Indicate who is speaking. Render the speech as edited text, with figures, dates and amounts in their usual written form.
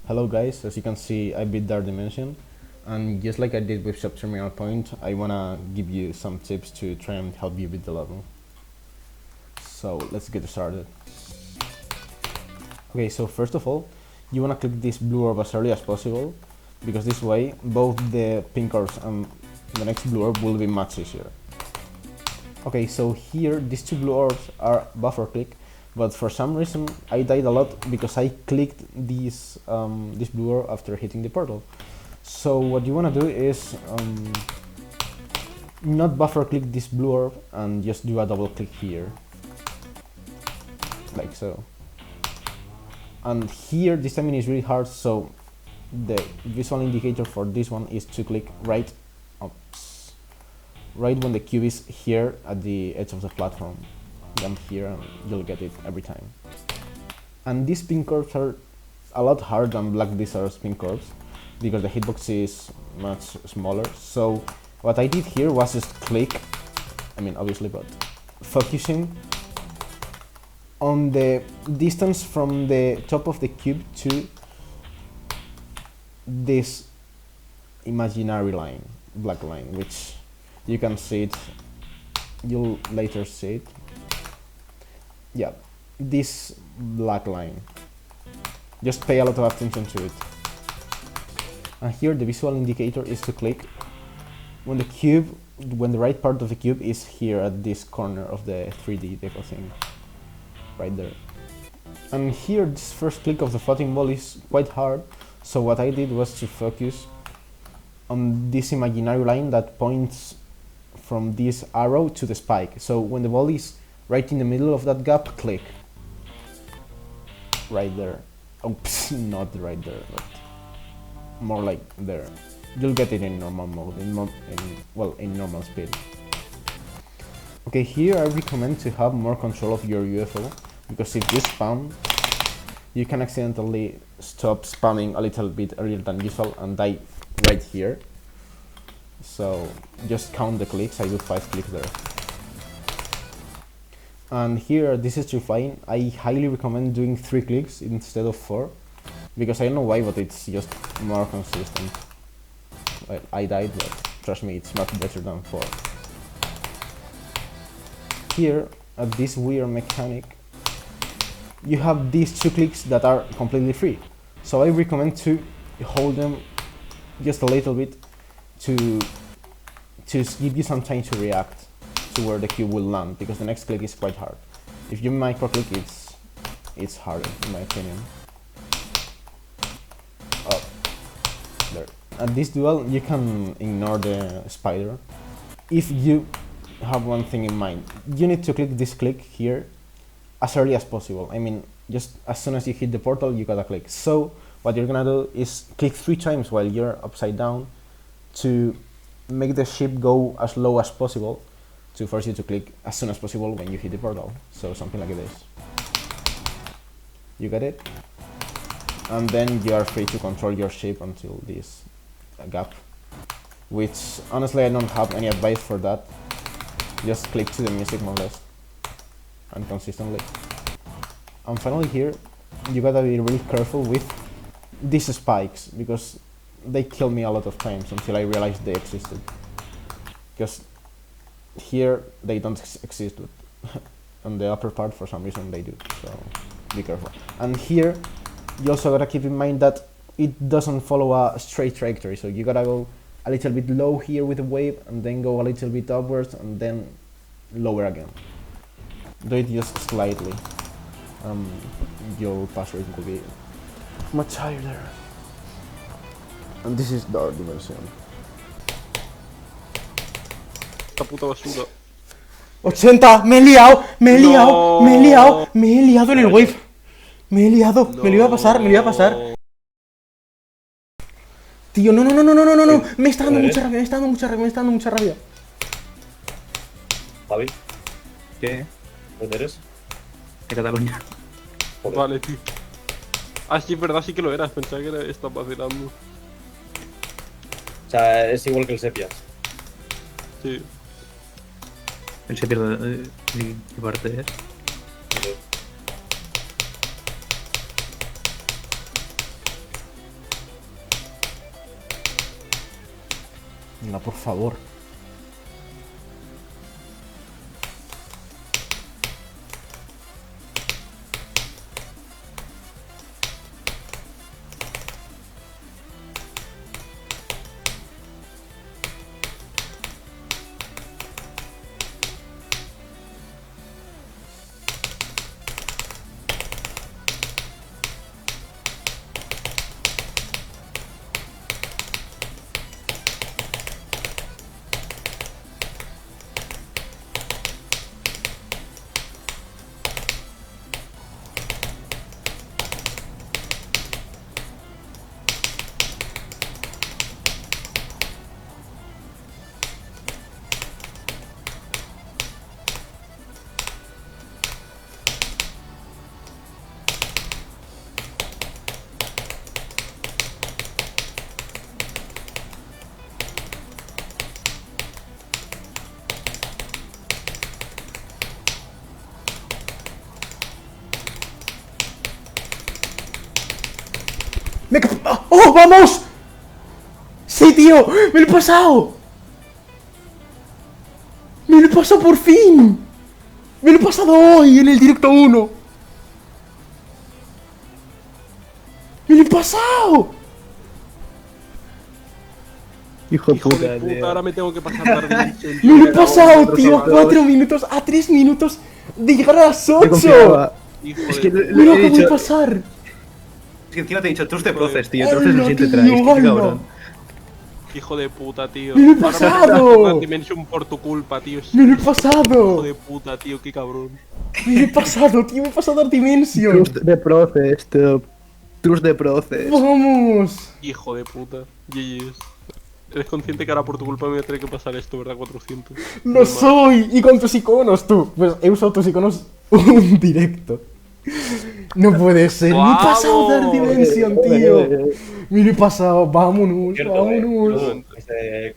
Speaker 1: Hello guys, as you can see I beat Dark Dimension, and just like I did with Subterminal Point, I wanna give you some tips to try and help you beat the level. So let's get started. Okay, so first of all, you wanna click this blue orb as early as possible, because this way both the pink orbs and the next blue orb will be much easier. Okay, so here these two blue orbs are buffer click, but for some reason I died a lot because I clicked this blue orb after hitting the portal. So what you want to do is not buffer click this blue orb and just do a double click here, like so. And here this timing is really hard, so the visual indicator for this one is to click right when the cube is here at the edge of the platform. Jump here and you'll get it every time. And these pink orbs are a lot harder than Black Blizzard's pink orbs because the hitbox is much smaller. So what I did here was just click, obviously, but focusing on the distance from the top of the cube to this imaginary line, black line, which you can see it, you'll later see it. Yeah, this black line. Just pay a lot of attention to it. And here the visual indicator is to click when the right part of the cube is here at this corner of the 3D deco thing. Right there. And here this first click of the floating ball is quite hard, so what I did was to focus on this imaginary line that points from this arrow to the spike. So when the ball is right in the middle of that gap, click. Right there. Oops, not right there, but more like there. You'll get it in normal mode, in normal speed. Okay, here I recommend to have more control of your UFO, because if you spam, you can accidentally stop spamming a little bit earlier than usual and die right here. So just count the clicks. I do 5 clicks there. And here, this is true flying. I highly recommend doing 3 clicks instead of 4, because I don't know why, but it's just more consistent. Well, I died, but trust me, it's much better than 4. Here, at this weird mechanic, you have these 2 clicks that are completely free. So I recommend to hold them just a little bit to give you some time to react to where the cube will land, because the next click is quite hard. If you micro click, it's harder in my opinion. Oh, there. At this duel, you can ignore the spider. If you have one thing in mind, you need to click this click here as early as possible. Just as soon as you hit the portal, you gotta click. So what you're gonna do is click 3 times while you're upside down to make the ship go as low as possible, to force you to click as soon as possible when you hit the portal. So something like this. You get it? And then you are free to control your ship until this gap, which honestly I don't have any advice for that. Just click to the music more or less, and consistently. And finally here, you gotta be really careful with these spikes, because they kill me a lot of times until I realized they existed. Because here they don't exist, but on the upper part for some reason they do, so be careful. And here you also gotta keep in mind that it doesn't follow a straight trajectory, so you gotta go a little bit low here with the wave, and then go a little bit upwards, and then lower again. Do it just slightly. Your pass rate will be much higher there. And this is Dark Dimension.
Speaker 2: Esta puta basura.
Speaker 1: 80, me he liado, me he liado, me he liado, me he liado en el wave. Me he liado, me lo iba a pasar, me lo iba a pasar. Tío, no, me está dando mucha rabia, me está dando mucha rabia.
Speaker 3: Javi,
Speaker 2: ¿Qué?
Speaker 3: ¿dónde eres?
Speaker 2: De Cataluña.
Speaker 3: Joder.
Speaker 2: Vale, tío. Ah, sí, es verdad, sí que lo eras. Pensaba que estaba vacilando.
Speaker 3: O sea, es igual que el Sepias.
Speaker 2: Sí.
Speaker 4: ¿El sepia de qué parte es?
Speaker 1: No, por favor. ¡Oh, vamos! ¡Sí, tío! ¡Me lo he pasado! ¡Me lo he pasado por fin! ¡Me lo he pasado hoy en el directo 1! ¡Me lo he pasado!
Speaker 4: Hijo de
Speaker 2: Hijo
Speaker 4: puta,
Speaker 2: de puta,
Speaker 4: tío.
Speaker 2: ahora me tengo que pasar Dark Dimension.
Speaker 1: ¡Me lo he pasado,
Speaker 4: otros
Speaker 1: tío!
Speaker 4: jugadores.
Speaker 1: 4 minutos a 3 minutos de llegar a las
Speaker 4: Te
Speaker 1: 8.
Speaker 4: confiaba.
Speaker 2: Hijo
Speaker 4: Es
Speaker 2: de
Speaker 4: que
Speaker 2: puta.
Speaker 1: ¡Me lo
Speaker 4: le he
Speaker 1: acabo de
Speaker 4: dicho.
Speaker 1: pasar!
Speaker 4: Es que encima te he dicho trust the process, tío.
Speaker 1: Hola,
Speaker 4: Trust the siguiente
Speaker 1: tío,
Speaker 4: try. Qué
Speaker 1: hola.
Speaker 4: cabrón.
Speaker 2: Hijo de puta, tío.
Speaker 1: ¡Me lo he
Speaker 2: Ahora
Speaker 1: pasado!
Speaker 2: Dark Dimension por tu culpa, tío.
Speaker 1: ¡Me lo he
Speaker 2: Hijo
Speaker 1: pasado!
Speaker 2: de puta, tío, qué cabrón.
Speaker 1: ¡Me lo he pasado, tío! ¡Me he pasado Dark Dimension!
Speaker 4: Trust the process, tío. Trust the process.
Speaker 1: ¡Vamos!
Speaker 2: Hijo de puta. GG's. Eres consciente que ahora por tu culpa me voy a tener que pasar esto, ¿verdad? 400.
Speaker 1: ¡Lo soy! Y con tus iconos, tú. Pues he usado tus iconos un directo. No puede ser. Me he pasado Dark Dimension, tío. Me lo he pasado. Vámonos,
Speaker 3: Cierto,
Speaker 1: vámonos.
Speaker 3: que